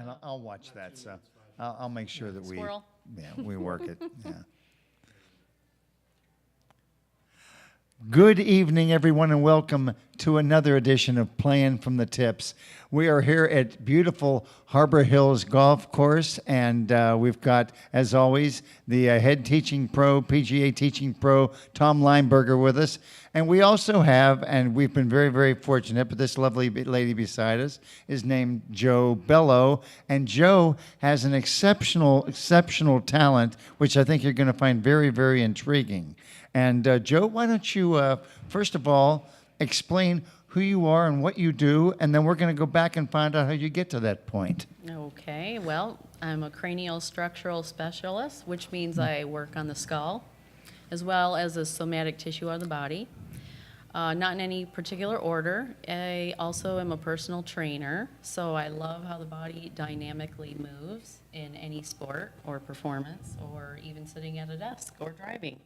And I'll watch that, so I'll make sure that Squirrel. we work it, yeah. Good evening, everyone, and welcome to another edition of Playing from the Tips. We are here at beautiful Harbor Hills Golf Course, and we've got, as always, the head teaching pro, PGA teaching pro, Tom Lineberger with us. And we also have, and we've been very, very fortunate, but this lovely lady beside us is named Joe Bellow. And Joe has an exceptional talent, which I think you're going to find very, very intriguing. And Joe, why don't you, first of all, explain who you are and what you do, and then we're going to go back and find out how you get to that point. Okay, well, I'm a cranial structural specialist, which means I work on the skull, as well as the somatic tissue of the body. Not in any particular order. I also am a personal trainer, so I love how the body dynamically moves in any sport or performance, or even sitting at a desk or driving.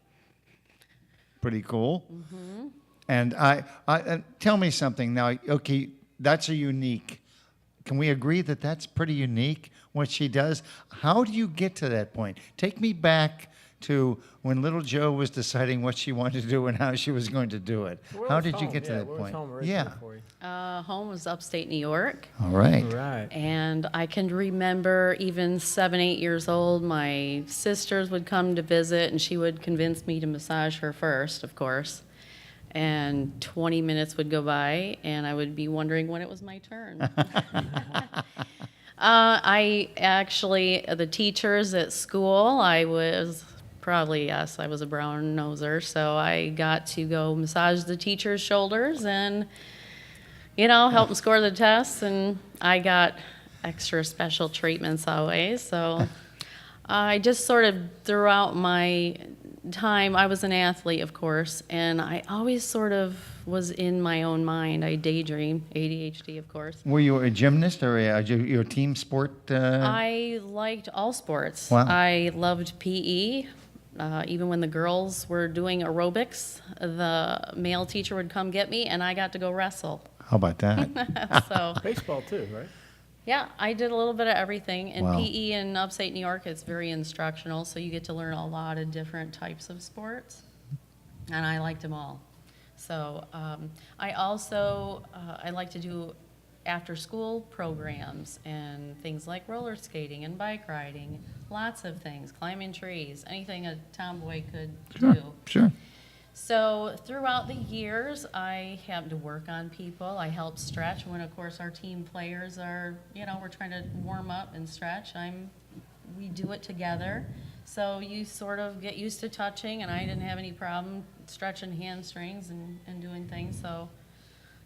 Pretty cool. Mm-hmm. And I tell me something now. Okay, that's a unique. Can we agree that that's pretty unique what she does? How do you get to that point? Take me back to when little Joe was deciding what she wanted to do and how she was going to do it. How did you get to that point? Yeah. For you? Home was upstate New York. All right. Right. And I can remember even 7, 8 years old, my sisters would come to visit, and she would convince me to massage her first, of course. And 20 minutes would go by, and I would be wondering when it was my turn. I actually, the teachers at school, I was probably, yes, I was a brown noser, so I got to go massage the teachers' shoulders and, you know, help them score the tests, and I got extra special treatments always. So I just sort of, throughout my time, I was an athlete, of course, and I always sort of was in my own mind. I daydream, ADHD, of course. Were you a gymnast or you a team sport? I liked all sports. Wow. I loved PE. Even when the girls were doing aerobics, the male teacher would come get me, and I got to go wrestle. How about that? So, Baseball too, right? yeah, I did a little bit of everything. And Wow. PE in upstate New York is very instructional, so you get to learn a lot of different types of sports, and I liked them all. So I also, I like to do after-school programs and things like roller skating and bike riding, lots of things, climbing trees, anything a tomboy could do. Sure. So throughout the years, I had to work on people. I helped stretch when, of course, our team players are, you know, we're trying to warm up and stretch. We do it together. So you sort of get used to touching, and I didn't have any problem stretching hamstrings and doing things. So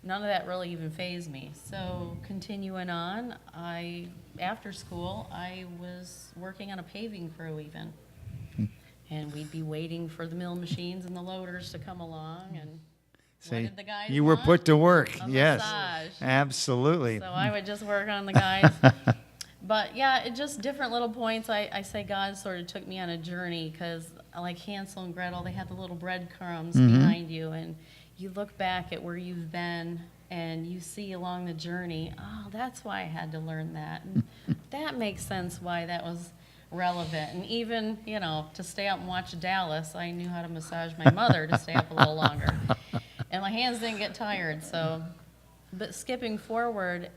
none of that really even fazed me. So continuing on, after school, I was working on a paving crew even. And we'd be waiting for the mill machines and the loaders to come along, and what did the guys you were want? put to work. A Yes, massage. absolutely. So I would just work on the guys. But yeah, it just different little points. I say God sort of took me on a journey, because like Hansel and Gretel, they had the little breadcrumbs behind you, and you look back at where you've been and you see along the journey, oh, that's why I had to learn that. And that makes sense why that was relevant. And even, you know, to stay up and watch Dallas, I knew how to massage my mother to stay up a little longer. And my hands didn't get tired. So, but skipping forward,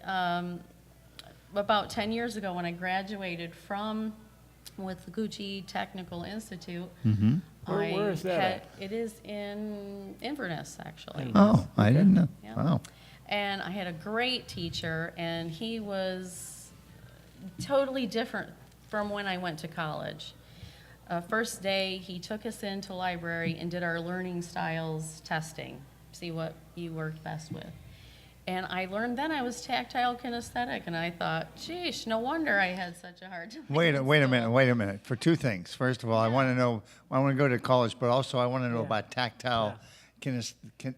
about 10 years ago when I graduated with the Gucci Technical Institute, Where is that at? It is in Inverness, actually. Oh, I didn't know. Yeah. Wow. And I had a great teacher, and he was totally different from when I went to college. First day, he took us into the library and did our learning styles testing, see what you worked best with. And I learned then I was tactile kinesthetic, and I thought, geesh, no wonder I had such a hard time. Wait a minute. For two things. First of all, I want to know, I want to go to college, but also I want to know about tactile Kinesthetic.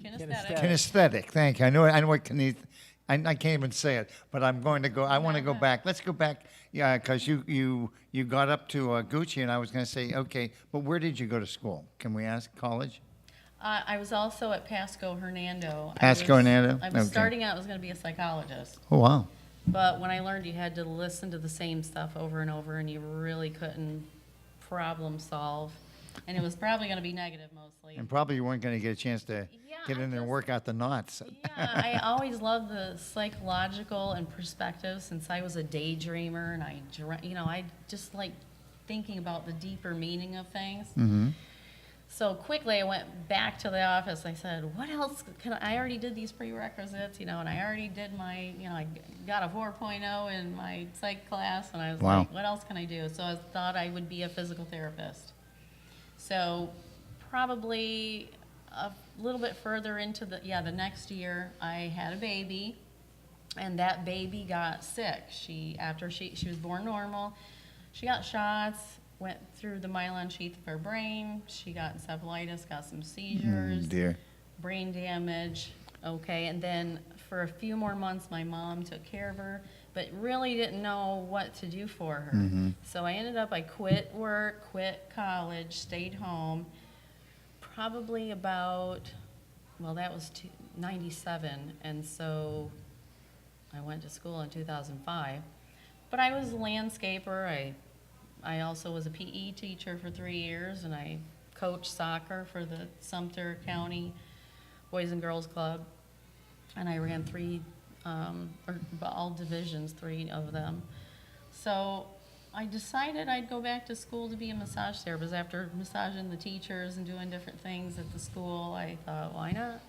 kinesthetic. Thank you. I know what I can't even say it, but I'm going to go. I want to go back. Let's go back. Yeah, because you got up to Gucci, and I was going to say, okay, but where did you go to school? Can we ask? College? I was also at Pasco Hernando. Pasco Hernando? I was Okay. starting out, I was going to be a psychologist. Oh, wow. But when I learned you had to listen to the same stuff over and over and you really couldn't problem solve, and it was probably going to be negative mostly. And probably you weren't going to get a chance to Yeah, get in there and work out the knots. Yeah, I always loved the psychological and perspective since I was a daydreamer and I just like thinking about the deeper meaning of things. Mm-hmm. So quickly I went back to the office. I said, what else I already did these prerequisites, and I already did my, I got a 4.0 in my psych class, and I was Wow. like, what else can I do? So I thought I would be a physical therapist. So probably a little bit further into the next year, I had a baby, and that baby got sick. After she was born normal, she got shots, went through the myelin sheath of her brain. She got encephalitis, got some seizures, Dear. brain damage. Okay, and then for a few more months, my mom took care of her, but really didn't know what to do for her. So I quit work, quit college, stayed home. Probably about, that was 97, and so I went to school in 2005. But I was a landscaper. I also was a PE teacher for 3 years, and I coached soccer for the Sumter County Boys and Girls Club, and I ran all divisions, 3 of them. So I decided I'd go back to school to be a massage therapist. After massaging the teachers and doing different things at the school, I thought, why not?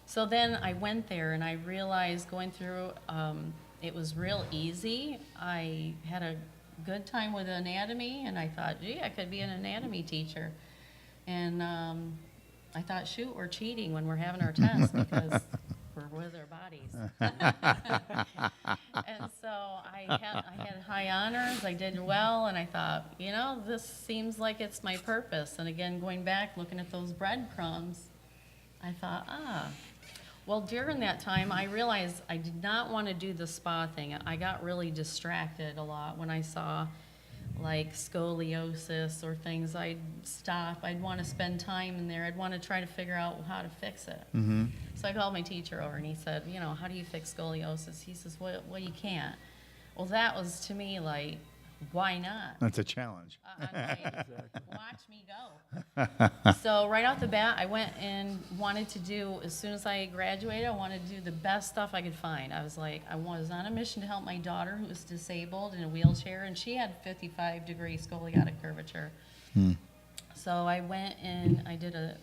So then I went there, and I realized going through, it was real easy. I had a good time with anatomy, and I thought, gee, I could be an anatomy teacher. And I thought, shoot, we're cheating when we're having our tests because we're with our bodies. And so I had high honors, I did well, and I thought, this seems like it's my purpose. And again, going back, looking at those breadcrumbs, I thought, well, during that time, I realized I did not want to do the spa thing. I got really distracted a lot when I saw like scoliosis or things. I'd stop. I'd want to spend time in there. I'd want to try to figure out how to fix it. Mm-hmm. So I called my teacher over, and he said, how do you fix scoliosis? He says, well, you can't. Well, that was to me like, why not? That's a challenge. I'm like, watch me go. So right off the bat, I went and wanted to do, as soon as I graduated, I wanted to do the best stuff I could find. I was on a mission to help my daughter who was disabled in a wheelchair, and she had 55-degree scoliotic curvature. So I went and I did a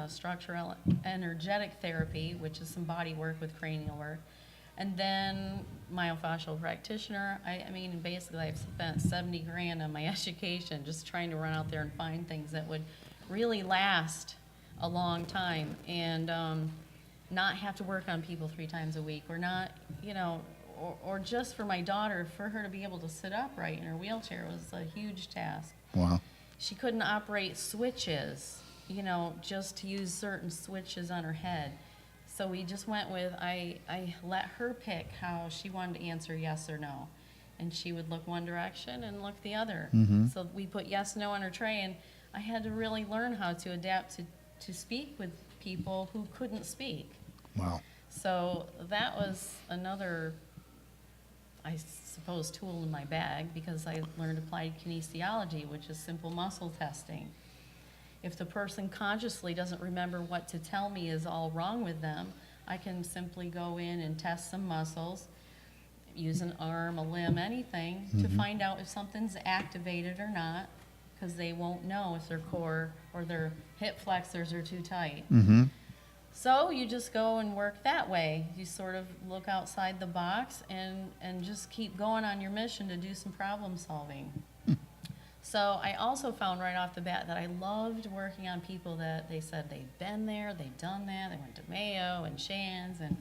structural energetic therapy, which is some body work with cranial work. And then myofascial practitioner. I mean, basically I've spent $70,000 on my education just trying to run out there and find things that would really last a long time and not have to work on people 3 times a week, or not, or just for my daughter, for her to be able to sit upright in her wheelchair was a huge task. Wow. She couldn't operate switches, just to use certain switches on her head. So we just went with, I let her pick how she wanted to answer yes or no. And she would look one direction and look the other. So we put yes, no on her tray, and I had to really learn how to adapt to speak with people who couldn't speak. Wow. So that was another, I suppose, tool in my bag, because I learned applied kinesiology, which is simple muscle testing. If the person consciously doesn't remember what to tell me is all wrong with them, I can simply go in and test some muscles, use an arm, a limb, anything, to find out if something's activated or not, because they won't know if their core or their hip flexors are too tight. So you just go and work that way. You sort of look outside the box and just keep going on your mission to do some problem solving. So I also found right off the bat that I loved working on people that they said they've been there, they've done that, they went to Mayo and Shands, and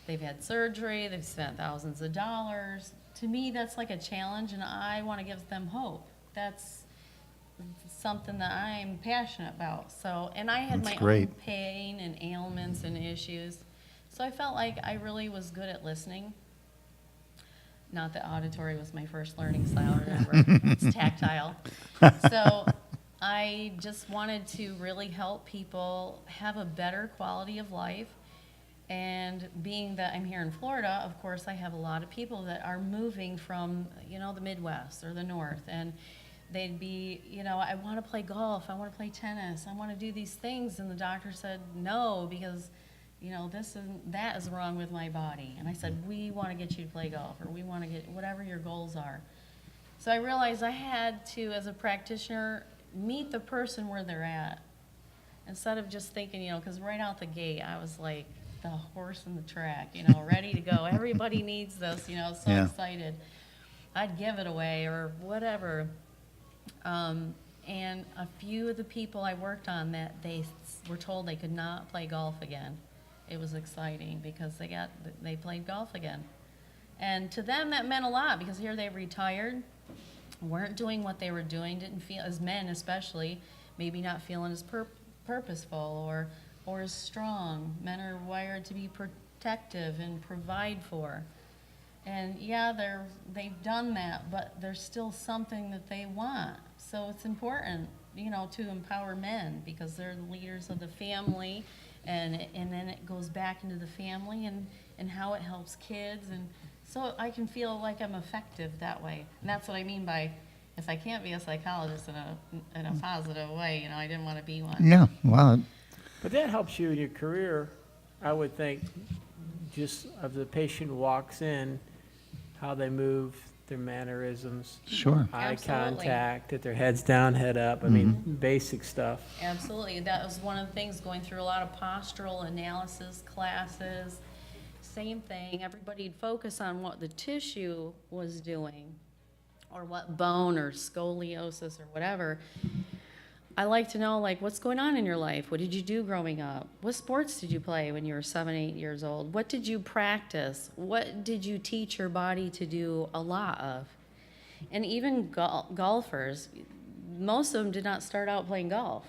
they've had surgery, they've spent thousands of dollars. To me, that's like a challenge, and I want to give them hope. That's something that I'm passionate about. So, and I had That's my great. own pain and ailments and issues. So I felt like I really was good at listening. Not that auditory was my first learning style, remember. It's tactile. So I just wanted to really help people have a better quality of life And being that I'm here in Florida, of course, I have a lot of people that are moving from, the Midwest or the North. And they'd be, I want to play golf, I want to play tennis, I want to do these things. And the doctor said, no, because, that is wrong with my body. And I said, we want to get you to play golf, or we want to get whatever your goals are. So I realized I had to, as a practitioner, meet the person where they're at. Instead of just thinking, because right out the gate, I was like the horse in the track, ready to go. Everybody needs this, so Yeah. excited. I'd give it away or whatever. And a few of the people I worked on that they were told they could not play golf again. It was exciting because they played golf again. And to them that meant a lot because here they retired, weren't doing what they were doing, didn't feel, as men especially, maybe not feeling as purposeful or as strong. Men are wired to be protective and provide for. And yeah, they've done that, but there's still something that they want. So it's important, to empower men because they're the leaders of the family, and then it goes back into the family and how it helps kids. And so I can feel like I'm effective that way. And that's what I mean by, if I can't be a psychologist in a positive way, I didn't want to be one. Yeah, wow. But that helps you in your career, I would think, just as the patient walks in, how they move, their mannerisms, Sure. eye Absolutely. contact, that their head's down, head up. I mean, basic stuff. Absolutely. That was one of the things, going through a lot of postural analysis classes. Same thing. Everybody'd focus on what the tissue was doing, or what bone or scoliosis or whatever. I like to know, what's going on in your life? What did you do growing up? What sports did you play when you were 7, 8 years old? What did you practice? What did you teach your body to do a lot of? And even golfers, most of them did not start out playing golf.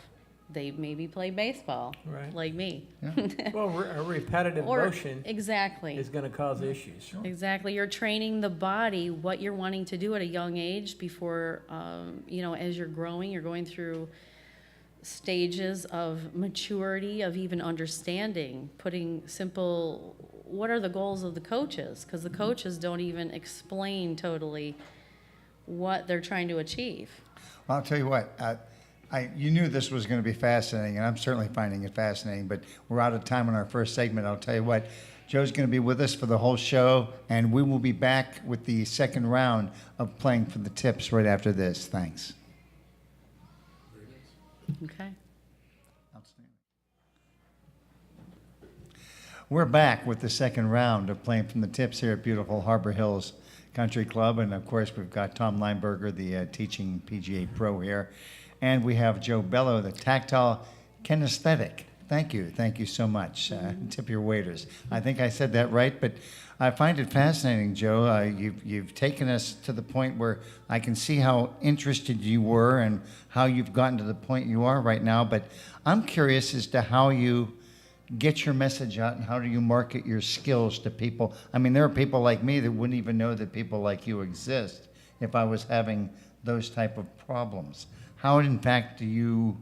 They maybe played baseball, Right. like me. Well, a repetitive Or motion exactly. is going to cause issues. Exactly. You're training the body what you're wanting to do at a young age before, as you're growing, you're going through stages of maturity, of even understanding, putting simple, what are the goals of the coaches? Because the coaches don't even explain totally what they're trying to achieve. Well, I'll tell you what, you knew this was going to be fascinating, and I'm certainly finding it fascinating, but we're out of time on our first segment. I'll tell you what, Joe's going to be with us for the whole show, and we will be back with the second round of Playing for the Tips right after this. Thanks. Okay. Outstanding. We're back with the second round of Playing from the Tips here at beautiful Harbor Hills Country Club. And of course, we've got Tom Lineberger, the teaching PGA pro here. And we have Joe Bellow, the tactile kinesthetic. Thank you. Thank you so much. Tip your waiters. I think I said that right, but I find it fascinating, Joe. You've taken us to the point where I can see how interested you were and how you've gotten to the point you are right now. But I'm curious as to how you get your message out and how do you market your skills to people. I mean, there are people like me that wouldn't even know that people like you exist if I was having those type of problems. How, in fact, do you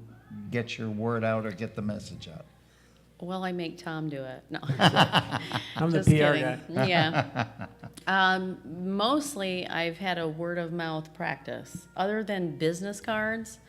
get your word out or get the message out? Well, I make Tom do it. No. I'm the Just PR kidding. guy. Yeah. Mostly, I've had a word of mouth practice. Other than business cards,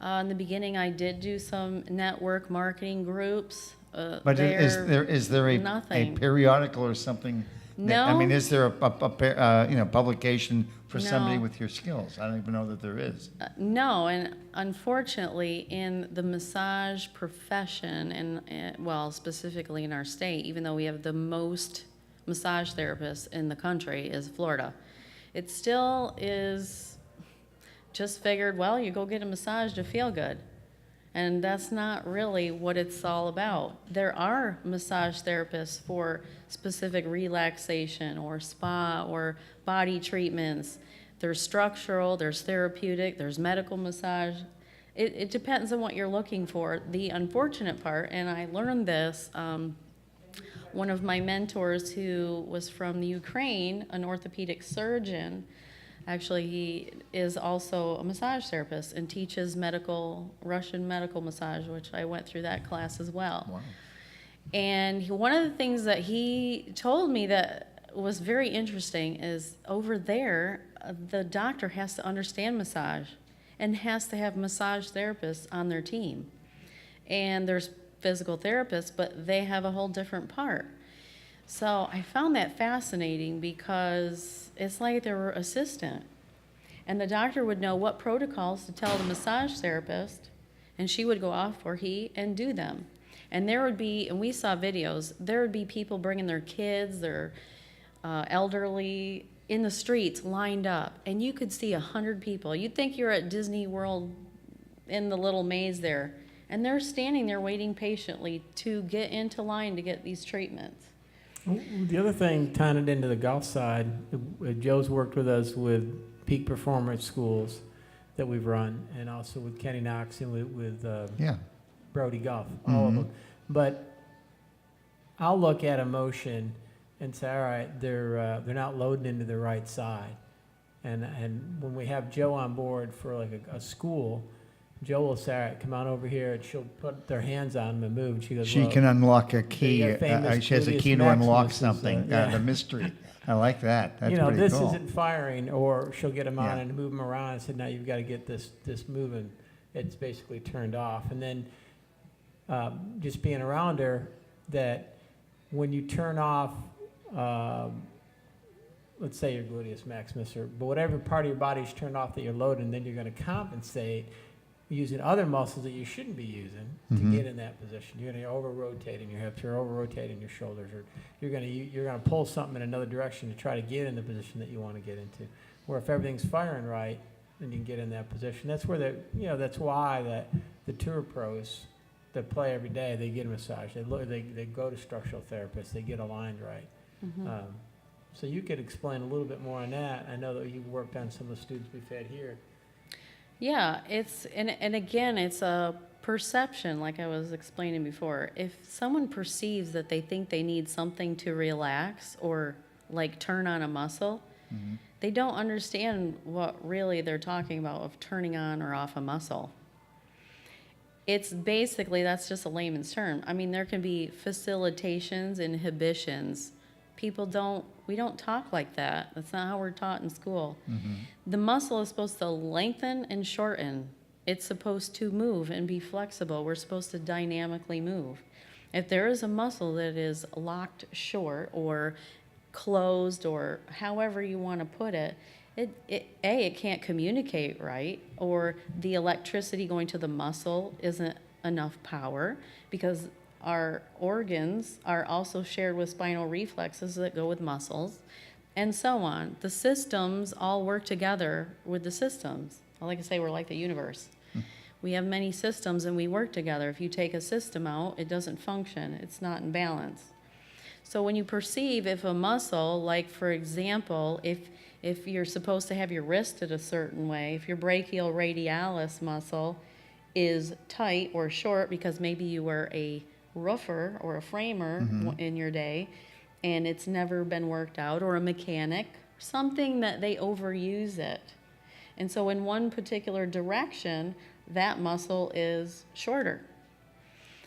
in the beginning, I did do some network marketing groups. But is there a nothing. periodical or something? I No. mean, is there a publication for somebody No. with your skills? I don't even know that there is. No, and unfortunately, in the massage profession, and well, specifically in our state, even though we have the most massage therapists in the country, is Florida. It still is just figured, well, you go get a massage to feel good. And that's not really what it's all about. There are massage therapists for specific relaxation or spa or body treatments. There's structural, there's therapeutic, there's medical massage. It depends on what you're looking for. The unfortunate part, and I learned this, one of my mentors who was from the Ukraine, an orthopedic surgeon, actually, he is also a massage therapist and teaches Russian medical massage, which I went through that class as well. Wow. And one of the things that he told me that was very interesting is over there, the doctor has to understand massage and has to have massage therapists on their team. And there's physical therapists, but they have a whole different part. So I found that fascinating because it's like they were assistant. And the doctor would know what protocols to tell the massage therapist, and she would go off, or he, and do them. And there would be, and we saw videos, there would be people bringing their kids, their elderly, in the streets lined up. And you could see 100 people. You'd think you're at Disney World in the little maze there. And they're standing there waiting patiently to get into line to get these treatments. The other thing, tying it into the golf side, Joe's worked with us with peak performance schools that we've run, and also with Kenny Knox and with Brody Golf, all of them. But I'll look at a motion and say, all right, they're not loading into the right side. And when we have Joe on board for like a school, Joe will say, all right, come on over here, and she'll put their hands on them and move. And she goes, She can unlock a key. famous She has a gluteus key to unlock maximus is, something. yeah. The mystery. I like that. That's pretty this cool. isn't firing, or she'll get them on Yeah. and move them around and say, now you've got to get this moving. It's basically turned off. And then just being around her, that when you turn off, let's say your gluteus maximus, but whatever part of your body is turned off that you're loading, then you're going to compensate using other muscles that you shouldn't be using to get in that position. You're going to over-rotating your hips, you're over-rotating your shoulders, or you're going to pull something in another direction to try to get in the position that you want to get into. Where if everything's firing right, then you can get in that position. That's where that's why the tour pros that play every day, they get a massage. They go to structural therapists. They get aligned right. So you could explain a little bit more on that. I know that you worked on some of the students we've had here. Yeah, and again, it's a perception, like I was explaining before. If someone perceives that they think they need something to relax or like turn on a muscle, they don't understand what really they're talking about of turning on or off a muscle. It's basically, that's just a layman's term. I mean, there can be facilitations, inhibitions. We don't talk like that. That's not how we're taught in school. The muscle is supposed to lengthen and shorten. It's supposed to move and be flexible. We're supposed to dynamically move. If there is a muscle that is locked short or closed, or however you want to put it, it can't communicate right, or the electricity going to the muscle isn't enough power, because our organs are also shared with spinal reflexes that go with muscles, and so on. The systems all work together with the systems. I like to say we're like the universe. We have many systems and we work together. If you take a system out, it doesn't function. It's not in balance. So when you perceive if a muscle, like for example, if you're supposed to have your wrist at a certain way, if your brachioradialis muscle is tight or short because maybe you were a roofer or a framer in your day and it's never been worked out, or a mechanic, something that they overuse it. And so in one particular direction, that muscle is shorter.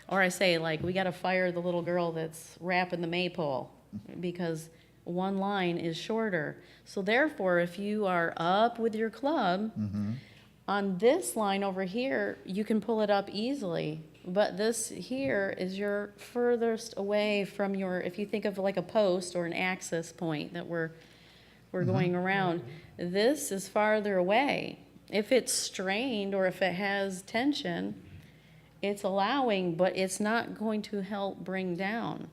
Or I say, like, we got to fire the little girl that's wrapping the maypole because one line is shorter. So therefore, if you are up with your club, on this line over here, you can pull it up easily. But this here is your furthest away from your, if you think of like a post or an axis point that we're going around, this is farther away. If it's strained or if it has tension, it's allowing, but it's not going to help bring down.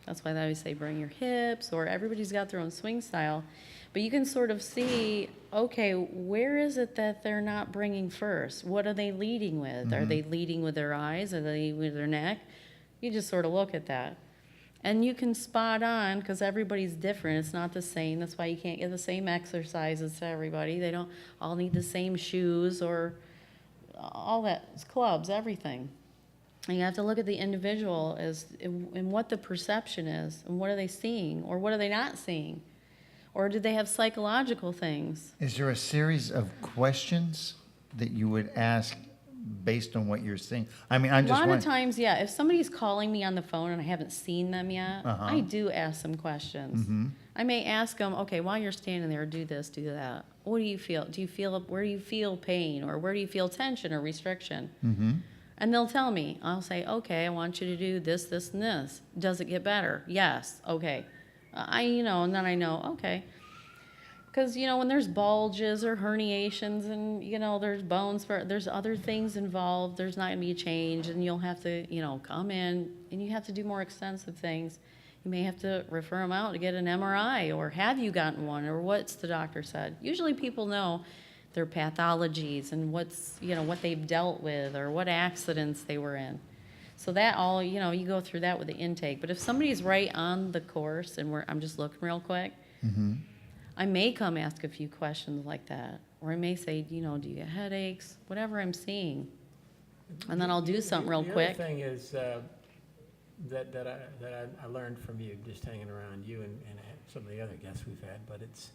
That's why they always say bring your hips, or everybody's got their own swing style. But you can sort of see, okay, where is it that they're not bringing first? What are they leading with? Are they leading with their eyes? Are they leading with their neck? You just sort of look at that. And you can spot on, because everybody's different. It's not the same. That's why you can't get the same exercises to everybody. They don't all need the same shoes or all that, clubs, everything. And you have to look at the individual and what the perception is, and what are they seeing, or what are they not seeing, or do they have psychological things? Is there a series of questions that you would ask based on what you're seeing? I mean, I'm A just lot of wondering. times, yeah, if somebody's calling me on the phone and I haven't seen them yet, Uh-huh. I do ask some questions. Mm-hmm. I may ask them, okay, while you're standing there, do this, do that. What do you feel? Where do you feel pain, or where do you feel tension or restriction? Mm-hmm. And they'll tell me. I'll say, okay, I want you to do this, this, and this. Does it get better? Yes. Okay. And then I know, okay. Because, when there's bulges or herniations and, there's bones, there's other things involved, there's not going to be a change, and you'll have to, come in and you have to do more extensive things. You may have to refer them out to get an MRI, or have you gotten one, or what's the doctor said. Usually people know their pathologies and what's, what they've dealt with or what accidents they were in. So that all, you go through that with the intake. But if somebody's right on the course and I'm just looking real quick, Mm-hmm. I may come ask a few questions like that. Or I may say, do you get headaches? Whatever I'm seeing. And then I'll do something real quick. The other thing is that I learned from you, just hanging around you and some of the other guests we've had, but it's,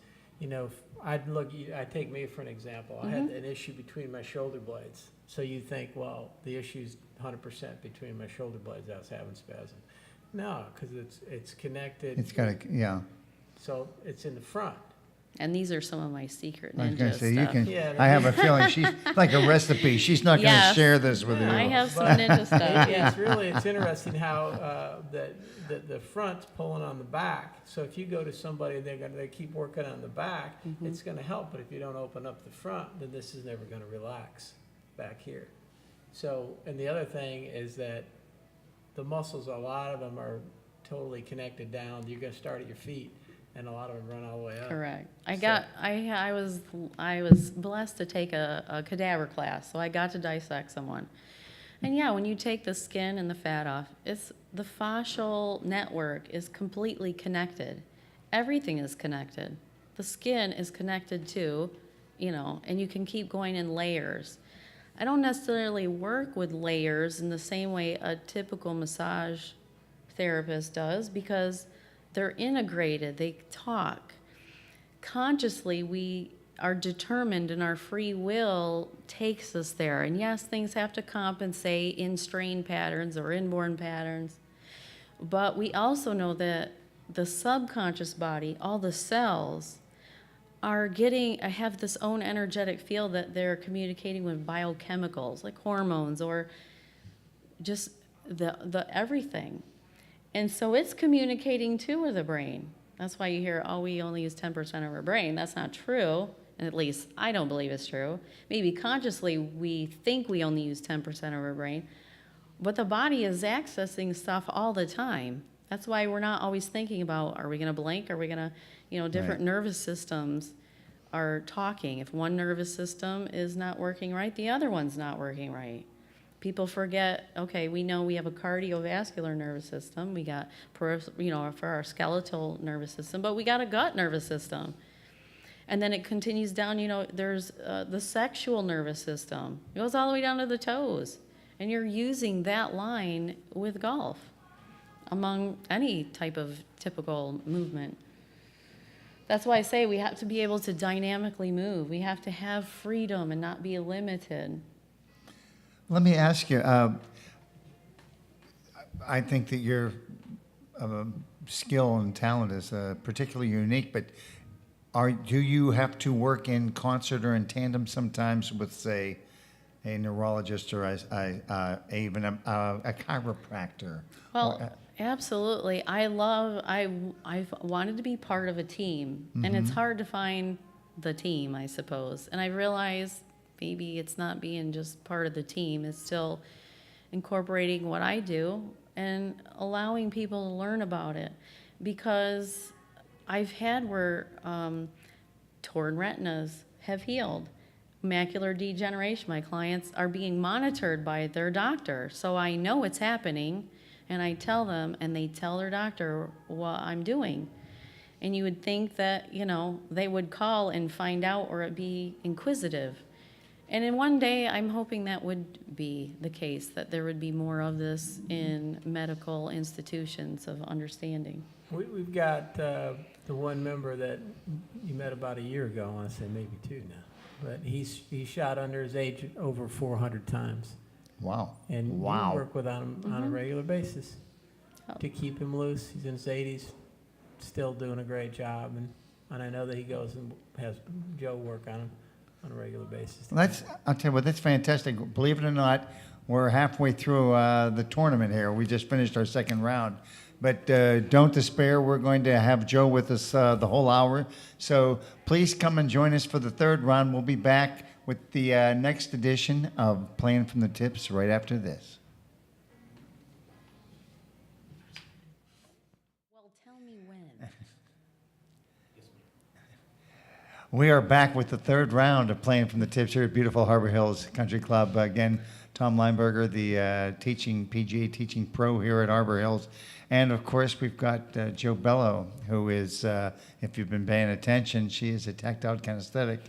I take me for an example. I had an issue between my shoulder blades. So you think, well, the issue's 100% between my shoulder blades. I was having spasm. No, because it's connected. It's got to, yeah. So it's in the front. And these are some of my secret I was ninja going to say, you stuff. can, Yeah, I have a feeling she's like a recipe. She's not going to Yes. share this with you. I have some But ninja stuff, yeah. It's interesting how the front's pulling on the back. So if you go to somebody, they keep working on the back, it's going to help. But if you don't open up the front, then this is never going to relax back here. So, and the other thing is that the muscles, a lot of them are totally connected down. You're going to start at your feet, and a lot of them run all the way up. Correct. I So- was blessed to take a cadaver class, so I got to dissect someone. And yeah, when you take the skin and the fat off, the fascial network is completely connected. Everything is connected. The skin is connected too, and you can keep going in layers. I don't necessarily work with layers in the same way a typical massage therapist does, because they're integrated, they talk. Consciously, we are determined, and our free will takes us there. And yes, things have to compensate in strain patterns or inborn patterns. But we also know that the subconscious body, all the cells, have this own energetic field that they're communicating with biochemicals, like hormones or just the everything. And so it's communicating too with the brain. That's why you hear, we only use 10% of our brain. That's not true. And at least I don't believe it's true. Maybe consciously we think we only use 10% of our brain, but the body is accessing stuff all the time. That's why we're not always thinking about, are we going to blink? Are we going to, different Right. nervous systems are talking. If one nervous system is not working right, the other one's not working right. People forget, okay, we know we have a cardiovascular nervous system. We got, for our skeletal nervous system, but we got a gut nervous system. And then it continues down, there's the sexual nervous system. It goes all the way down to the toes. And you're using that line with golf among any type of typical movement. That's why I say we have to be able to dynamically move. We have to have freedom and not be limited. Let me ask you, I think that your skill and talent is particularly unique, but do you have to work in concert or in tandem sometimes with, say, a neurologist or even a chiropractor? Well, absolutely. I've wanted to be part of a team, and it's hard to find the team, I suppose. And I realize maybe it's not being just part of the team, it's still incorporating what I do and allowing people to learn about it. Because I've had where torn retinas have healed. Macular degeneration, my clients are being monitored by their doctor. So I know it's happening, and I tell them, and they tell their doctor what I'm doing. And you would think that, they would call and find out or be inquisitive. And in one day, I'm hoping that would be the case, that there would be more of this in medical institutions of understanding. We've got the one member that you met about a year ago. I want to say maybe two now. but he shot under his age over 400 times. Wow. And Wow. we work with him on a regular basis Oh. to keep him loose. He's in his 80s, still doing a great job, and I know that he goes and has Joe work on him on a regular basis. I'll tell you what, that's fantastic. Believe it or not, we're halfway through the tournament here. We just finished our second round. But don't despair. We're going to have Joe with us the whole hour. So please come and join us for the third round. We'll be back with the next edition of Playing from the Tips right after this. Well, tell me when. We are back with the third round of Playing from the Tips here at beautiful Harbor Hills Country Club. Again, Tom Lineberger, the PGA teaching pro here at Harbor Hills. And of course, we've got Joe Bellow, who is, if you've been paying attention, she is a tactile kinesthetic.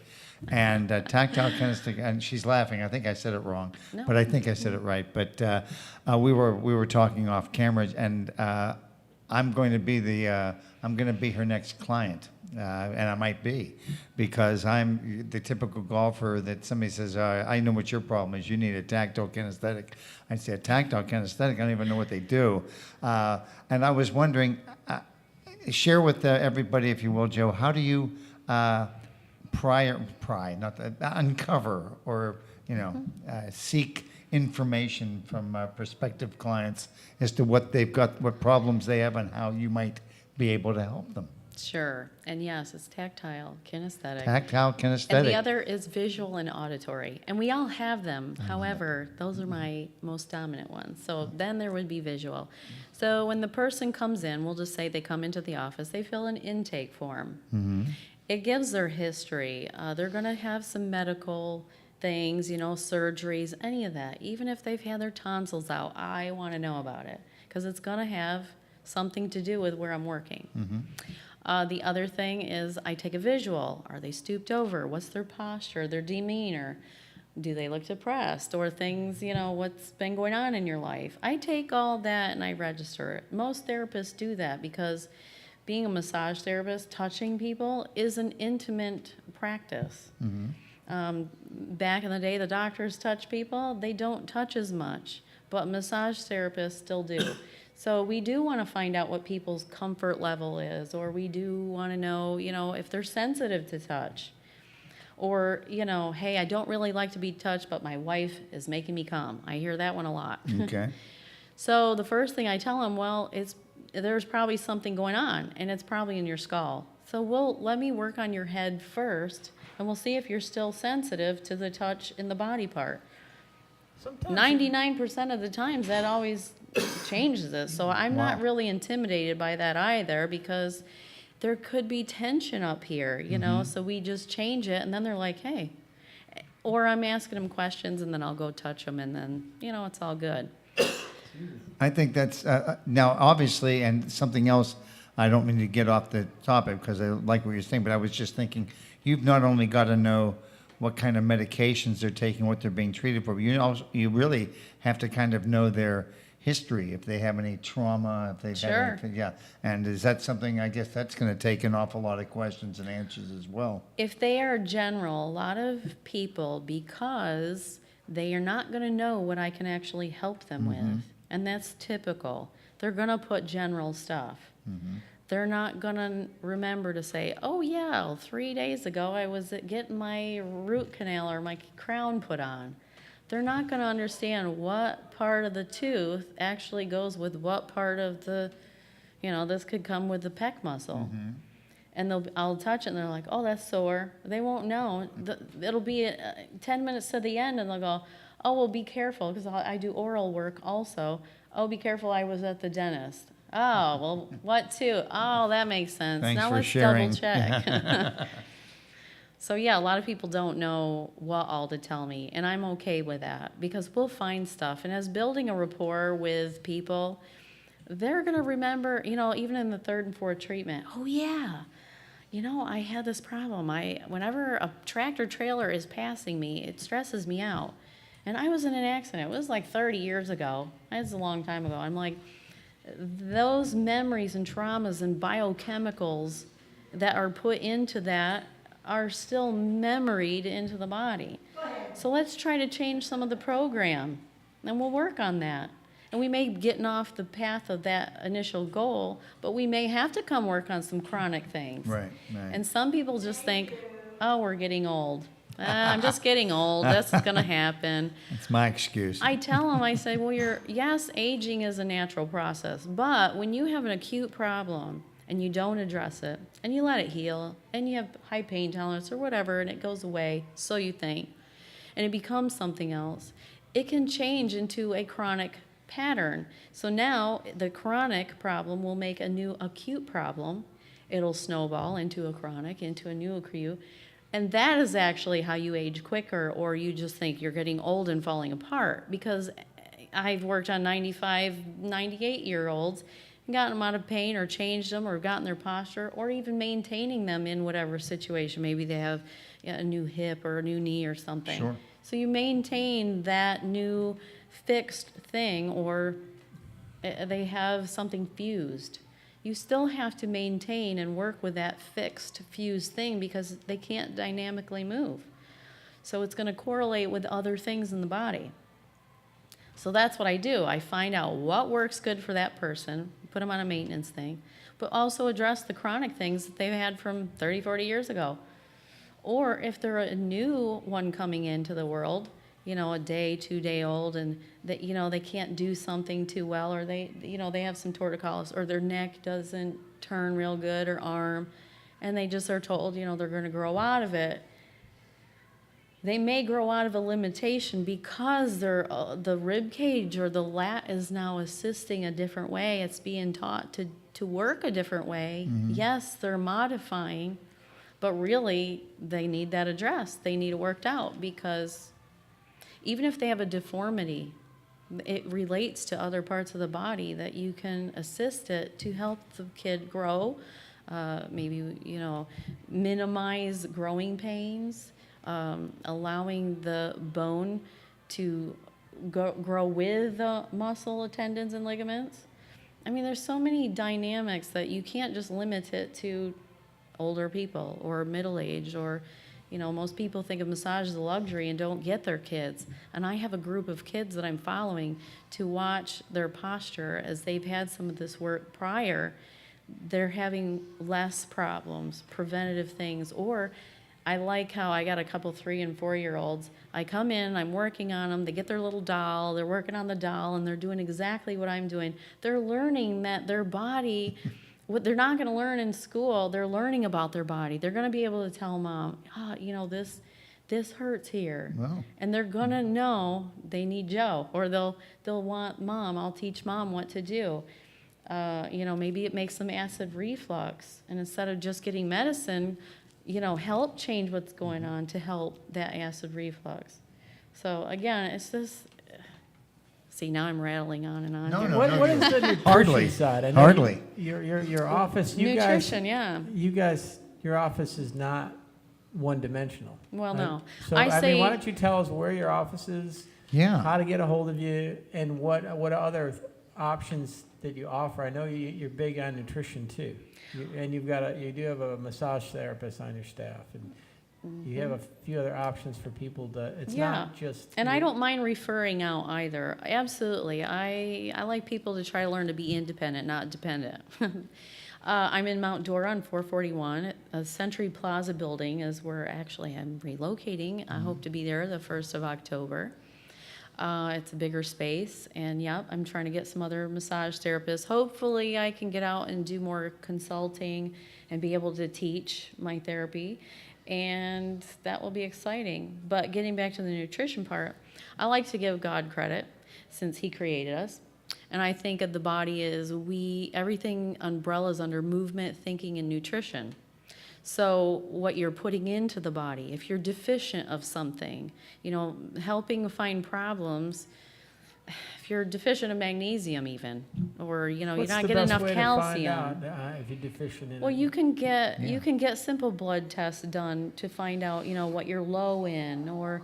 And tactile kinesthetic, and she's laughing. I think I said it wrong, No. but I think I said it right. But we were talking off camera, and I'm going to be her next client, and I might be, because I'm the typical golfer that somebody says, I know what your problem is. You need a tactile kinesthetic. I say, a tactile kinesthetic? I don't even know what they do. And I was wondering, share with everybody, if you will, Joe, how do you uncover or seek information from prospective clients as to what they've got, what problems they have, and how you might be able to help them? Sure. And yes, it's tactile, kinesthetic. Tactile kinesthetic. And the other is visual and auditory. And we all have them. However, those are my most dominant ones. So then there would be visual. So when the person comes in, we'll just say they come into the office, they fill an intake form. It gives their history. They're going to have some medical things, surgeries, any of that. Even if they've had their tonsils out, I want to know about it, because it's going to have something to do with where I'm working. The other thing is I take a visual. Are they stooped over? What's their posture, their demeanor? Do they look depressed? Or things, what's been going on in your life? I take all that and I register it. Most therapists do that because being a massage therapist, touching people is an intimate practice. Back in the day, the doctors touch people. They don't touch as much, but massage therapists still do. So we do want to find out what people's comfort level is, or we do want to know, if they're sensitive to touch. Or, hey, I don't really like to be touched, but my wife is making me come. I hear that one a lot. Okay. So the first thing I tell them, well, there's probably something going on, and it's probably in your skull. So let me work on your head first, and we'll see if you're still sensitive to the touch in the body part. Sometimes 99% of the times, that always changes it. So I'm not really intimidated by that either, because there could be tension up here, so we just change it, and then they're like, hey. Or I'm asking them questions, and then I'll go touch them, and then, it's all good. I think that's, now obviously, and something else, I don't mean to get off the topic because I like what you're saying, but I was just thinking, you've not only got to know what kind of medications they're taking, what they're being treated for, but you really have to kind of know their history, if they have any trauma, if they've had anything. Yeah. And is that something, I guess that's going to take an awful lot of questions and answers as well. If they are general, a lot of people, because they are not going to know what I can actually help them with, and that's typical, they're going to put general stuff. They're not going to remember to say, oh yeah, 3 days ago I was getting my root canal or my crown put on. They're not going to understand what part of the tooth actually goes with what part of the, this could come with the pec muscle. And I'll touch it and they're like, oh, that's sore. They won't know. It'll be 10 minutes to the end and they'll go, oh, well, be careful, because I do oral work also. Oh, be careful, I was at the dentist. Oh, well, what too? Oh, that makes sense. Thanks now for let's sharing. double check. So yeah, a lot of people don't know what all to tell me, and I'm okay with that, because we'll find stuff. And as building a rapport with people, they're going to remember, even in the third and fourth treatment, oh yeah, I had this problem. Whenever a tractor trailer is passing me, it stresses me out. And I was in an accident. It was like 30 years ago. That's a long time ago. I'm like, those memories and traumas and biochemicals that are put into that are still memoried into the body. So let's try to change some of the program, and we'll work on that. And we may be getting off the path of that initial goal, but we may have to come work on some chronic things. Right, right. And some people just think, oh, we're getting old. I'm just getting old. That's going to happen. That's my excuse. I tell them, I say, well, yes, aging is a natural process, but when you have an acute problem and you don't address it and you let it heal and you have high pain tolerance or whatever and it goes away, so you think, and it becomes something else, it can change into a chronic pattern. So now the chronic problem will make a new acute problem. It'll snowball into a chronic, into a new acute. And that is actually how you age quicker, or you just think you're getting old and falling apart. Because I've worked on 95, 98-year-olds and gotten them out of pain or changed them or gotten their posture or even maintaining them in whatever situation. Maybe they have a new hip or a new knee or something. Sure. So you maintain that new fixed thing, or they have something fused. You still have to maintain and work with that fixed, fused thing because they can't dynamically move. So it's going to correlate with other things in the body. So that's what I do. I find out what works good for that person, put them on a maintenance thing, but also address the chronic things that they've had from 30, 40 years ago. Or if they're a new one coming into the world, a day, 2 day old, and that, they can't do something too well, or they have some torticollis, or their neck doesn't turn real good, or arm, and they just are told, they're going to grow out of it. They may grow out of a limitation because the rib cage or the lat is now assisting a different way. It's being taught to work a different way. Mm-hmm. Yes, they're modifying, but really they need that addressed. They need it worked out, because even if they have a deformity, it relates to other parts of the body that you can assist it to help the kid grow, maybe, minimize growing pains, allowing the bone to grow with the muscle, tendons, and ligaments. I mean, there's so many dynamics that you can't just limit it to older people or middle-aged, or most people think of massage as a luxury and don't get their kids. And I have a group of kids that I'm following to watch their posture as they've had some of this work prior. They're having less problems, preventative things. Or I like how I got a couple 3 and 4 year olds. I come in, I'm working on them. They get their little doll. They're working on the doll, and they're doing exactly what I'm doing. They're learning that their body... What they're not going to learn in school, they're learning about their body. They're going to be able to tell mom, this hurts here. Wow. And they're going to know they need Joe, or they'll want mom. I'll teach mom what to do. Maybe it makes them acid reflux. And instead of just getting medicine, help change what's going on to help that acid reflux. So again, it's this... See, now I'm rattling on and on. No, What is the nutrition Hardly. side? I know Hardly. Your office, Nutrition, yeah. You guys, your office is not one-dimensional. Well, right? no. So, I mean, why don't you tell us where your office is, Yeah. how to get a hold of you, and what other options that you offer? I know you're big on nutrition too, and you do have a massage therapist on your staff, and you have a few other options for people to. It's not just. And I don't mind referring out either. Absolutely, I like people to try to learn to be independent, not dependent. I'm in Mount Dora on 441. A Century Plaza building is where actually I'm relocating. I hope to be there the 1st of October. It's a bigger space, and I'm trying to get some other massage therapists. Hopefully I can get out and do more consulting and be able to teach my therapy, and that will be exciting. But getting back to the nutrition part, I like to give God credit since He created us. And I think of the body as everything umbrellas under movement, thinking, and nutrition. So what you're putting into the body, if you're deficient of something, helping find problems, if you're deficient of magnesium even, or, you're not getting enough calcium. What's the best way to find out if you're deficient in Well, it? you can get simple blood tests done to find out, what you're low in, or,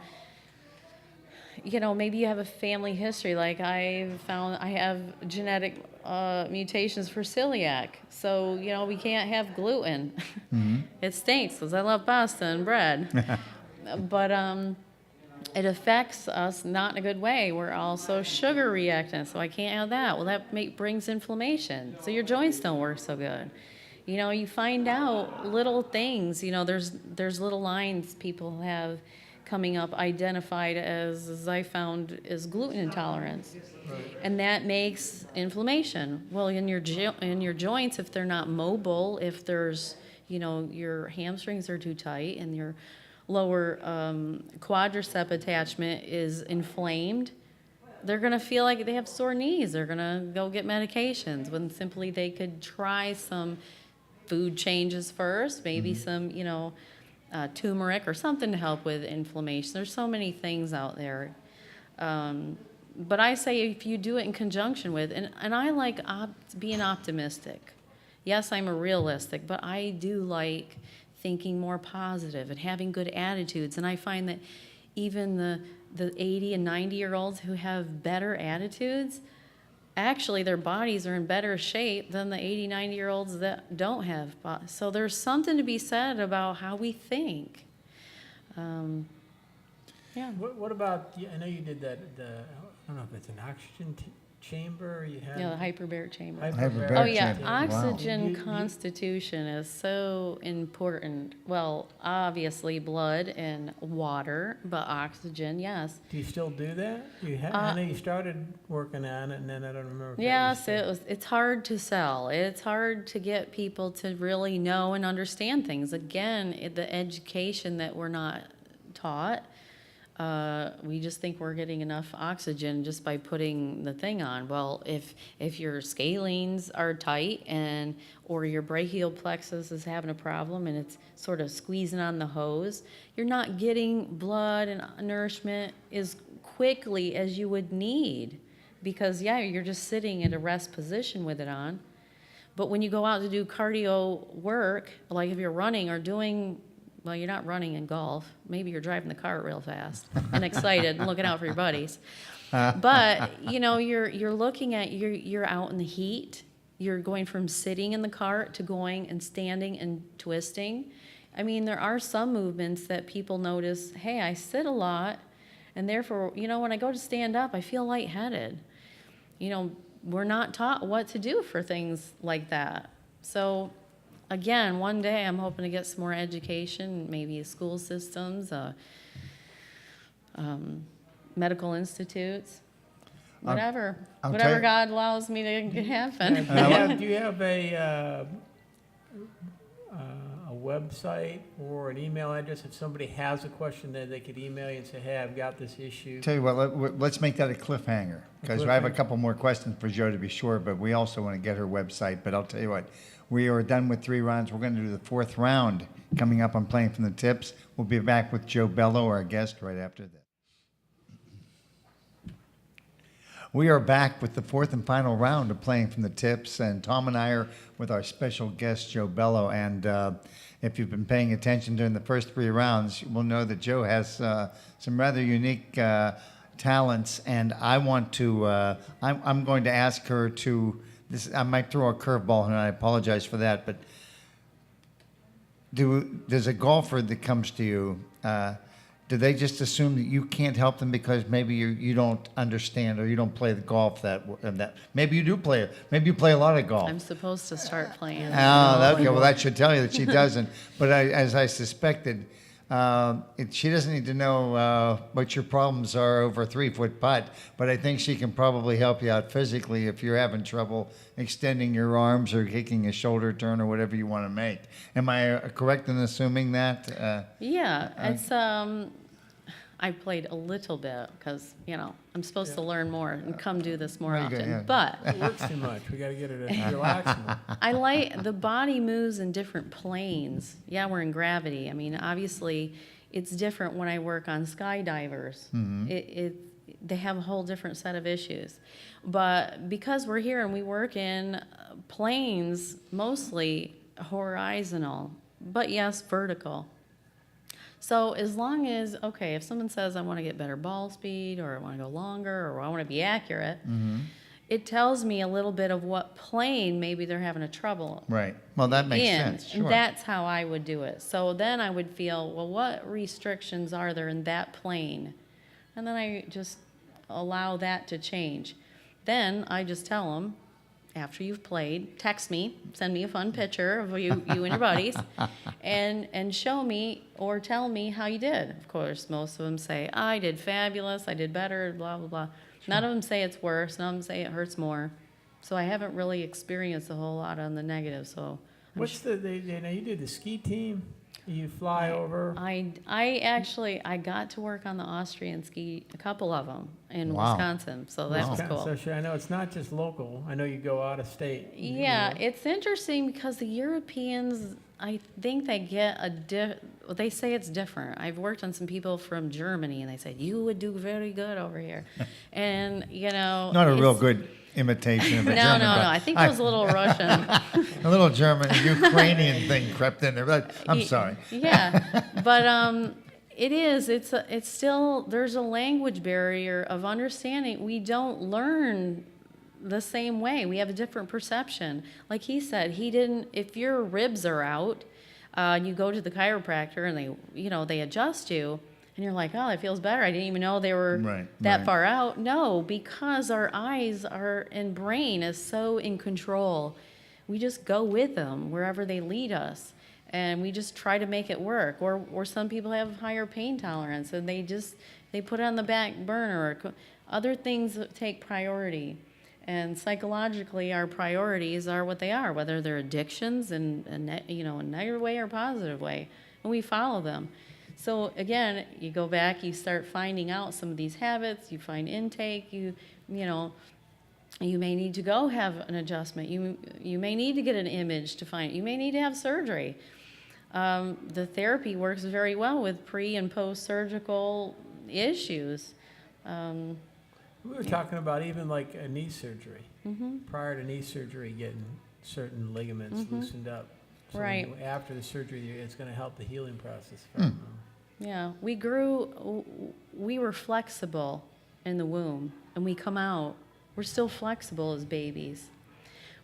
maybe you have a family history. Like I found I have genetic mutations for celiac. So, we can't have gluten. It stinks because I love pasta and bread. But it affects us not in a good way. We're also sugar reactant, so I can't have that. Well, that brings inflammation. So your joints don't work so good. You find out little things. There's little lines people have coming up identified as I found, as gluten intolerance. Right. And that makes inflammation. Well, in your joints, if they're not mobile, if there's, your hamstrings are too tight and your lower quadricep attachment is inflamed, they're going to feel like they have sore knees. They're going to go get medications when simply they could try some food changes first, maybe some, turmeric or something to help with inflammation. There's so many things out there. But I say if you do it in conjunction with, and I like being optimistic. Yes, I'm a realistic, but I do like thinking more positive and having good attitudes. And I find that even the 80 and 90-year-olds who have better attitudes, actually their bodies are in better shape than the 80, 90-year-olds that don't have. So there's something to be said about how we think. Yeah. What about, I know you did that, I don't know if it's an oxygen chamber you had. Yeah, the hyperbaric chamber. Hyperbaric Oh yeah, chamber. Wow. oxygen constitution is so important. Well, obviously blood and water, but oxygen, yes. Do you still do that? I know you started working on it, and then I don't remember. If Yes, it's hard to sell. It's hard to get people to really know and understand things. Again, the education that we're not taught. We just think we're getting enough oxygen just by putting the thing on. Well, if your scalenes are tight or your brachial plexus is having a problem and it's sort of squeezing on the hose, you're not getting blood and nourishment as quickly as you would need because, you're just sitting in a rest position with it on. But when you go out to do cardio work, like if you're running or doing... Well, you're not running in golf. Maybe you're driving the cart real fast and excited and looking out for your buddies. But, you're looking at, you're out in the heat. You're going from sitting in the cart to going and standing and twisting. I mean, there are some movements that people notice, hey, I sit a lot, and therefore, when I go to stand up, I feel lightheaded. We're not taught what to do for things like that. So... Again, one day I'm hoping to get some more education, maybe school systems, medical institutes, whatever. Whatever God allows me to happen. Do you have a website or an email address? If somebody has a question that they could email you and say, hey, I've got this issue. Tell you what, let's make that a cliffhanger because I have a couple more questions for Jo to be sure, but we also want to get her website. But I'll tell you what. We are done with 3 rounds. We're going to do the 4th round coming up on Playing from the Tips. We'll be back with Jo Bellow, our guest, right after that. We are back with the 4th and final round of Playing from the Tips, and Tom and I are with our special guest, Jo Bellow. And if you've been paying attention during the first 3 rounds, you will know that Jo has some rather unique talents, and I want to. I'm going to ask her to. I might throw a curveball, and I apologize for that, but there's a golfer that comes to you. Do they just assume that you can't help them because maybe you don't understand or you don't play the golf that maybe you do play it. Maybe you play a lot of golf. I'm supposed to start playing. Okay. Well, that should tell you that she doesn't. But as I suspected, she doesn't need to know what your problems are over a 3-foot putt, but I think she can probably help you out physically if you're having trouble extending your arms or taking a shoulder turn or whatever you want to make. Am I correct in assuming that? It's I played a little bit because I'm supposed to learn more and come do this more often. But it works too much. We got to get her to relax more. I like the body moves in different planes. Yeah, we're in gravity. I mean, obviously, it's different when I work on skydivers. Mm-hmm. They have a whole different set of issues. But because we're here and we work in planes, mostly horizontal, but yes, vertical. So as long as, okay, if someone says I want to get better ball speed or I want to go longer or I want to be accurate, it tells me a little bit of what plane maybe they're having a trouble Right. Well, that makes in. sense. Sure. And that's how I would do it. So then I would feel, well, what restrictions are there in that plane? And then I just allow that to change. Then I just tell them, after you've played, text me, send me a fun picture of you and your buddies, and show me or tell me how you did. Of course, most of them say, I did fabulous, I did better, blah, blah, blah. None of them say it's worse, none of them say it hurts more. So I haven't really experienced a whole lot on the negative, so. What's you did the ski team? You fly over? I actually got to work on the Austrian ski, a couple of them in Wow. Wisconsin, so that was cool. So sure, I know it's not just local. I know you go out of state. Yeah, it's interesting because the Europeans, I think they get they say it's different. I've worked on some people from Germany, and they said, you would do very good over here. And, Not a real good imitation of a No, German. no, but no. I think it was a little Russian. a little German, Ukrainian thing crept in there. But I'm sorry. Yeah, but it is. It's still, there's a language barrier of understanding. We don't learn the same way. We have a different perception. Like he said, if your ribs are out, and you go to the chiropractor and they adjust you, and you're like, oh, it feels better. I didn't even know they were that far out. No, because our eyes and brain is so in control. We just go with them wherever they lead us. And we just try to make it work. Or some people have higher pain tolerance and they put it on the back burner. Or other things that take priority. And psychologically, our priorities are what they are, whether they're addictions in a negative way or positive way. And we follow them. So again, you go back, you start finding out some of these habits, you find intake, you may need to go have an adjustment. You may need to get an image to find, you may need to have surgery. The therapy works very well with pre and post-surgical issues. We were talking about even like a knee surgery. Prior to knee surgery, getting certain ligaments loosened up. So right. After the surgery, it's going to help the healing process. Yeah, we were flexible in the womb, and we come out, we're still flexible as babies.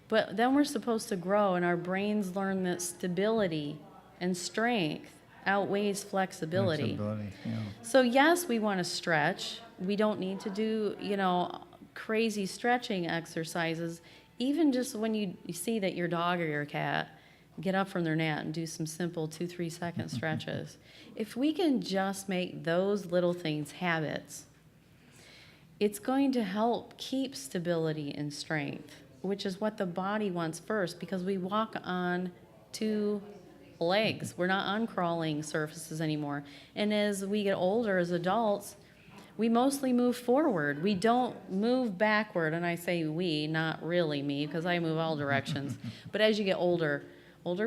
But then we're supposed to grow, and our brains learn that stability and strength outweighs flexibility. So yes, we want to stretch. We don't need to do, crazy stretching exercises. Even just when you see that your dog or your cat get up from their nap and do some simple 2-3 second stretches. If we can just make those little things habits, it's going to help keep stability and strength, which is what the body wants first, because we walk on 2 legs. We're not on crawling surfaces anymore. And as we get older as adults, we mostly move forward. We don't move backward. And I say we, not really me, because I move all directions. But as you get older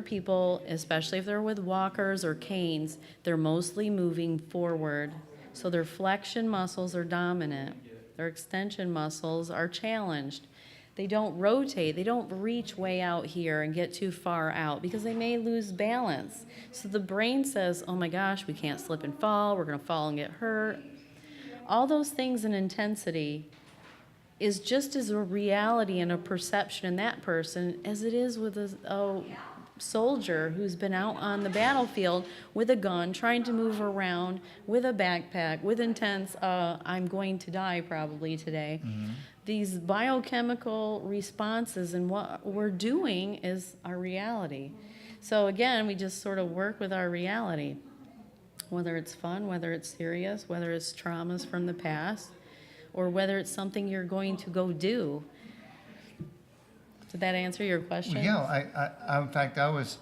people, especially if they're with walkers or canes, they're mostly moving forward. So their flexion muscles are dominant. Their extension muscles are challenged. They don't rotate. They don't reach way out here and get too far out because they may lose balance. So the brain says, oh my gosh, we can't slip and fall. We're going to fall and get hurt. All those things in intensity is just as a reality and a perception in that person as it is with a soldier who's been out on the battlefield with a gun, trying to move around with a backpack, with intense, I'm going to die probably today. These biochemical responses and what we're doing is our reality. So again, we just sort of work with our reality, whether it's fun, whether it's serious, whether it's traumas from the past, or whether it's something you're going to go do. Did that answer your question? Yeah, in fact, I was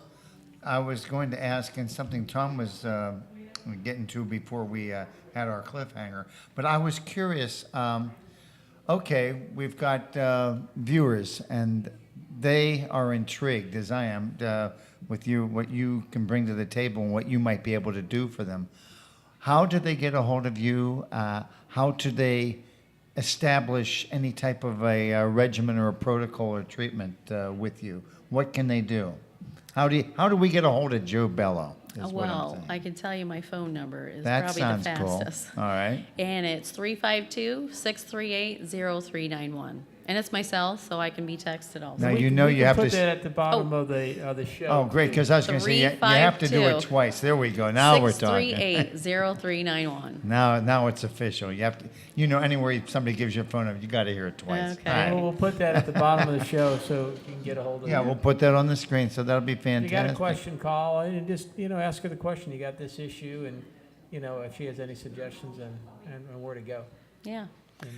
going to ask, and something Tom was getting to before we had our cliffhanger, but I was curious. Okay, we've got viewers, and they are intrigued, as I am, with you, what you can bring to the table and what you might be able to do for them. How do they get a hold of you? How do they establish any type of a regimen or a protocol or treatment with you? What can they do? How do we get a hold of Joe Bellow? is what I'm Well, saying. I can tell you my phone number is That probably sounds the cool. fastest. All right. And it's 352-638-0391. And it's my cell, so I can be texted also. Now, We you can- know we you can have put to that at the bottom Oh. of the show. Oh, great, too. because I was going to say, you have to do it 352. twice. There we go. Now we're talking. 638-0391. Now it's official. You have to, anywhere somebody gives you a phone number, you got to hear it twice. Okay. All right. Well, we'll put that at the bottom of the show so you can get a hold of Yeah, it. we'll put that on the screen, so that'll be If fantastic. you got a question, call and just ask her the question. You got this issue, and if she has any suggestions and where to go. Yeah. And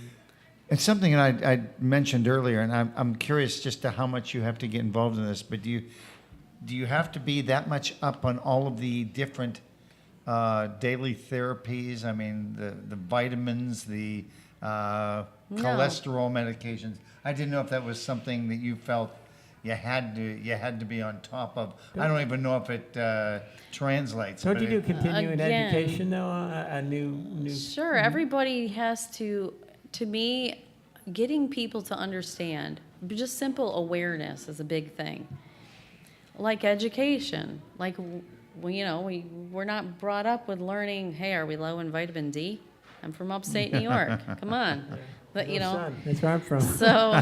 It's something that I mentioned earlier, and I'm curious just to how much you have to get involved in this. But do you have to be that much up on all of the different daily therapies? I mean, the vitamins, the cholesterol medications. I didn't know if that was something that you felt you had to be on top of. I don't even know if it translates. don't but you do it- continuing Again. education though? A new. Sure, everybody has to me, getting people to understand, just simple awareness is a big thing. Like education, like, we're not brought up with learning, hey, are we low in vitamin D? I'm from upstate New York, come on. But, Son, that's where I'm from. so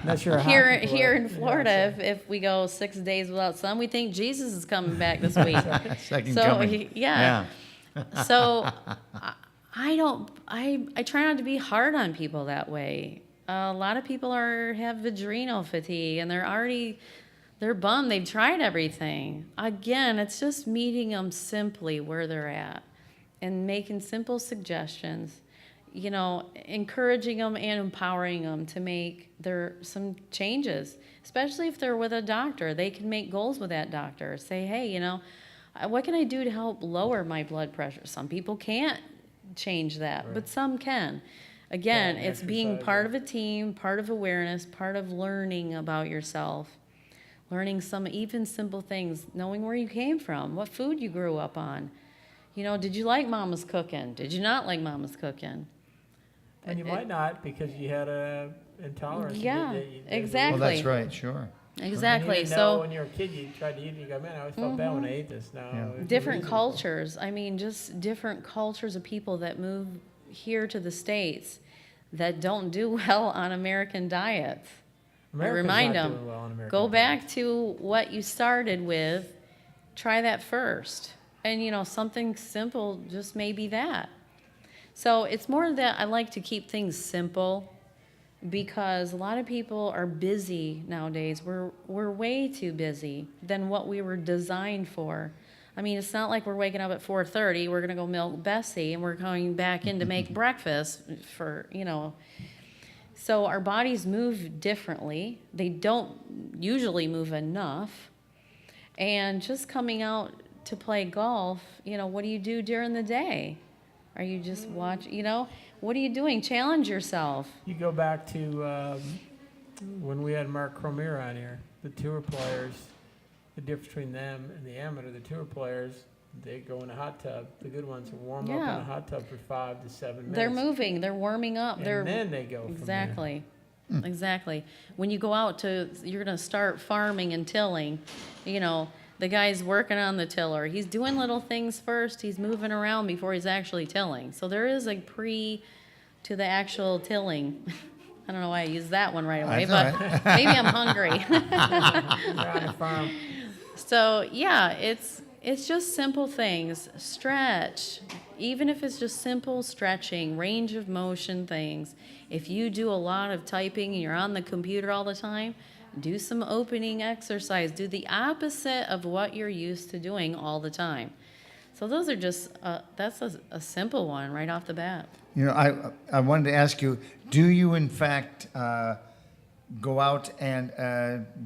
Not sure how here people here are- in Florida, if we go 6 days without sun, we think Jesus is coming back this week. Second So, coming. yeah. So I try not to be hard on people that way. A lot of people have adrenal fatigue and they're bummed. They've tried everything. Again, it's just meeting them simply where they're at and making simple suggestions, encouraging them and empowering them to make some changes, especially if they're with a doctor. They can make goals with that doctor. Say, hey, what can I do to help lower my blood pressure? Some people can't change that, but some can. Again, Yeah, it's being exercise, part of a team, part of awareness, part of learning about yourself, learning some even simple things, knowing where you came from, what food you grew up on. Did you like mama's cooking? Did you not like mama's cooking? And you might not because you had a intolerance. Yeah, Well, exactly. that's right. Sure. Exactly. And you didn't know when you were a kid, you tried to eat it, you go, man, I always felt bad when I ate this. Now, Yeah. it's Different reasonable. cultures. I mean, just different cultures of people that move here to the States that don't do well on American diets. America's Remind not them, doing well on American go diet. back to what you started with. Try that first. And, something simple just maybe that. So it's more that I like to keep things simple because a lot of people are busy nowadays. We're way too busy than what we were designed for. I mean, it's not like we're waking up at 4:30, we're going to go milk Bessie, and we're going back in to make breakfast for. So our bodies move differently. They don't usually move enough. And just coming out to play golf, what do you do during the day? Are you just what are you doing? Challenge yourself. You go back to when we had Mark Cromier on here, the tour players, the difference between them and the amateur, the tour players, they go in a hot tub. The good ones warm up in Yeah. a hot tub for 5 to 7 minutes. They're moving, they're warming up. And then they go from there. Exactly. Exactly. When you go out you're going to start farming and tilling, the guy's working on the tiller. He's doing little things first. He's moving around before he's actually tilling. So there is a pre to the actual tilling. I don't know why I used that one right away, That's but maybe I'm hungry. You're on the farm. So yeah, it's just simple things. Stretch, even if it's just simple stretching, range of motion things. If you do a lot of typing and you're on the computer all the time, do some opening exercise. Do the opposite of what you're used to doing all the time. So those are just, that's a simple one right off the bat. I wanted to ask you, do you in fact go out and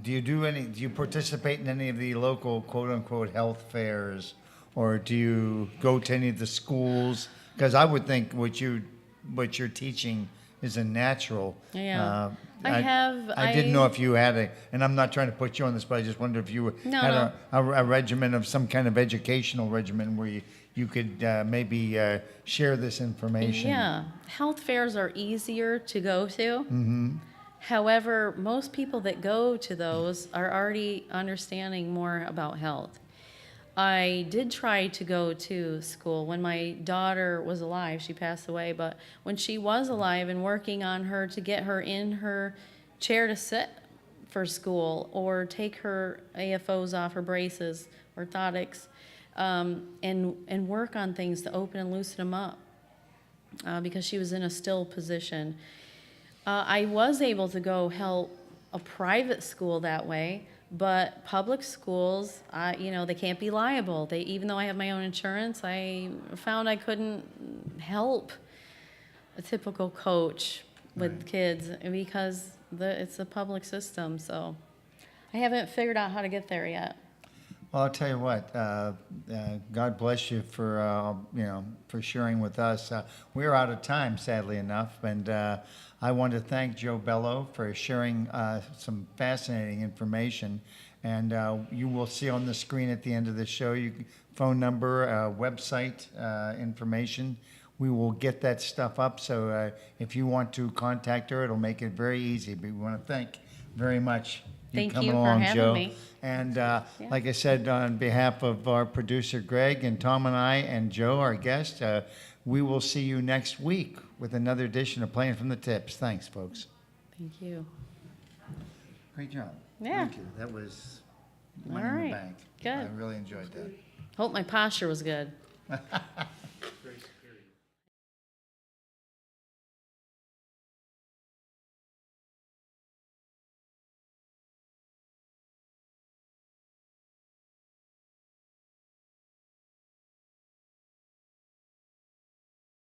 do you participate in any of the local quote unquote health fairs, or do you go to any of the schools? Because I would think what you're teaching is a natural. Yeah. I didn't know if you had and I'm not trying to put you on this, but I just wondered if you had a regimen of some kind of educational regimen where you could maybe share this information. Yeah, health fairs are easier to go to. Mm-hmm. However, most people that go to those are already understanding more about health. I did try to go to school when my daughter was alive. She passed away, but when she was alive and working on her to get her in her chair to sit for school or take her AFOs off her braces, orthotics, and work on things to open and loosen them up because she was in a still position. I was able to go help a private school that way, but public schools, you know, they can't be liable. Even though I have my own insurance, I found I couldn't help a typical coach with kids because it's a public system. So I haven't figured out how to get there yet. Well, I'll tell you what. God bless you for for sharing with us. We are out of time, sadly enough, and I want to thank Joe Bellow for sharing some fascinating information. And you will see on the screen at the end of the show, phone number, website information. We will get that stuff up. So if you want to contact her, it'll make it very easy. But we want to thank very much. Thank coming you for along, having Joe. me. And like I said, on behalf of our producer Greg and Tom and I and Joe, our guest, we will see you next week with another edition of Playing from the Tips. Thanks, folks. Thank you. Great job. Yeah. Thank you. That was All money in the right. bank. Good. I really enjoyed that. Hope my posture was good.